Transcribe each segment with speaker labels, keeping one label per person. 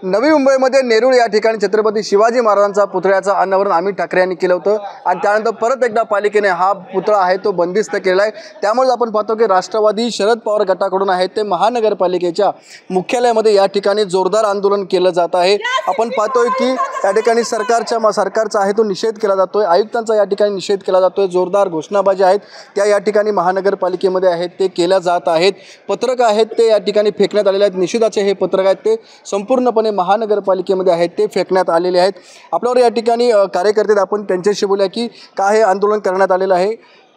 Speaker 1: नवी मुंबईमध्ये नेरूळ या ठिकाणी छत्रपती शिवाजी महाराजांचा पुतळ्याचं अनावरण अमित ठाकरे यांनी केलं होतं आणि त्यानंतर परत एकदा पालिकेने हा पुतळा आहे तो बंदिस्त केला आहे। त्यामुळे आपण पाहतो की राष्ट्रवादी शरद पवार गटाकडून आहे ते महानगरपालिकेच्या मुख्यालयामध्ये या ठिकाणी जोरदार आंदोलन केलं जात आहे। आपण पाहतोय की या ठिकाणी सरकारचा आहे तो निषेध केला जातोय, आयुक्तांचा या ठिकाणी निषेध केला जातोय, जोरदार घोषणाबाजी आहेत त्या या ठिकाणी महानगरपालिकेमध्ये आहेत ते केल्या जात आहेत। पत्रक आहेत ते या ठिकाणी फेकण्यात आलेले आहेत, निषेधाचे हे पत्रक आहेत ते संपूर्णपणे महानगरपालिकेमध्ये आहेत ते फेकण्यात आलेले आहेत। आपल्यावर या ठिकाणी कार्यकर्ते आपण त्यांच्याशी बोलूया की काय हे आंदोलन करण्यात आलेलं आहे,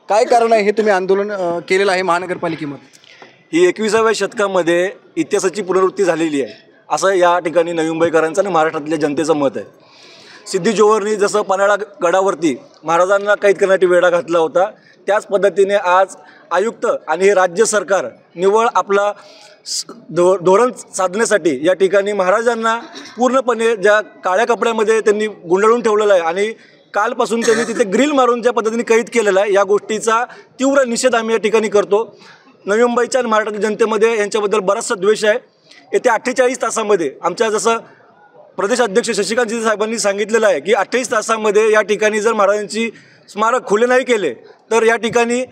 Speaker 1: काय कारण आहे हे तुम्ही आंदोलन केलेलं आहे महानगरपालिकेमध्ये।
Speaker 2: ही 21व्या शतकामध्ये इतिहासाची पुनरावृत्ती झालेली आहे असं या ठिकाणी नवी मुंबईकरांचं आणि महाराष्ट्रातल्या जनतेचं मत आहे। सिद्धी जोहरनी जसं पन्हाळा गडावरती महाराजांना कैद करण्यासाठी वेढा घातला होता, त्याच पद्धतीने आज आयुक्त आणि हे राज्य सरकार निव्वळ आपला धोरण साधण्यासाठी या ठिकाणी महाराजांना पूर्णपणे ज्या काळ्या कपड्यामध्ये त्यांनी गुंडाळून ठेवलेलं आहे आणि कालपासून त्यांनी तिथे ग्रिल मारून ज्या पद्धतीने कैद केलेला आहे, या गोष्टीचा तीव्र निषेध आम्ही या ठिकाणी करतो। नवी मुंबईच्या आणि महाराष्ट्रातील जनतेमध्ये यांच्याबद्दल बराचसा द्वेष आहे। येत्या 48 तासामध्ये आमच्या जसं प्रदेश अध्यक्ष शशिकांत शिंदे साहेबांनी सांगितलेलं आहे की 28 तासामध्ये या ठिकाणी जर महाराजांची स्मारक खुले नाही केले तर या ठिकाणी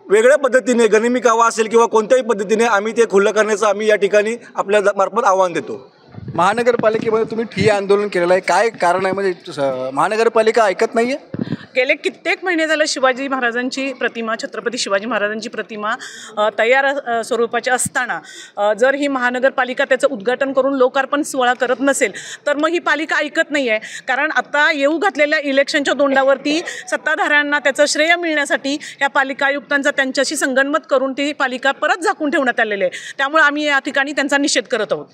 Speaker 2: वेगळ्या पद्धतीने गनिमी कावा असेल किंवा कोणत्याही पद्धतीने आम्ही ते खुलं करण्याचं आम्ही या ठिकाणी आपल्या मार्फत आव्हान देतो।
Speaker 1: महानगरपालिकेमध्ये तुम्ही ठिय्या आंदोलन केलेलं आहे, काय कारण आहे? म्हणजे महानगरपालिका ऐकत नाही आहे?
Speaker 3: गेले कित्येक महिने झालं शिवाजी महाराजांची प्रतिमा, छत्रपती शिवाजी महाराजांची प्रतिमा तयार स्वरूपाची असताना जर ही महानगरपालिका त्याचं उद्घाटन करून लोकार्पण सोहळा करत नसेल तर मग ही पालिका ऐकत नाही आहे। कारण आता येऊ घातलेल्या इलेक्शनच्या तोंडावरती सत्ताधाऱ्यांना त्याचं श्रेय मिळण्यासाठी या पालिका आयुक्तांचा त्यांच्याशी संगनमत करून ती पालिका परत झाकून ठेवण्यात आलेली आहे। त्यामुळे आम्ही या ठिकाणी त्यांचा निषेध करत आहोत।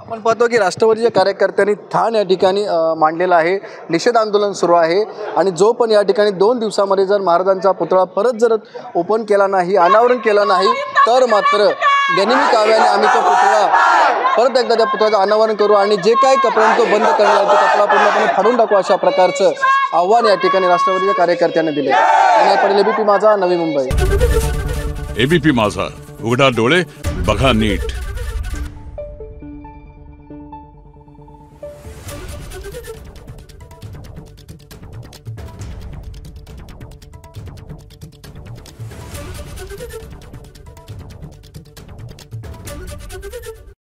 Speaker 1: आपण पाहतो की राष्ट्रवादीच्या कार्यकर्त्यांनी ठाण या ठिकाणी मांडलेलं आहे, निषेध आंदोलन सुरू आहे आणि जो पण या ठिकाणी 2 दिवसामध्ये जर महाराजांचा पुतळा परत जर ओपन केला नाही, अनावरण केला नाही तर मात्र गनिमी काव्याने आम्ही तो पुतळा परत एकदा त्या पुतळ्याचं अनावरण करू आणि जे काही कपड्यांनी तो बंद करण्यात आला तो कपडा पूर्णपणे फाडून टाकू अशा प्रकारचं आव्हान या ठिकाणी राष्ट्रवादीच्या कार्यकर्त्यांनी दिले। आणि पडेल एबीपी माझा, नवी मुंबई।
Speaker 4: एबीपी माझा, उघडा डोळे बघा नीट।
Speaker 5: Thank you.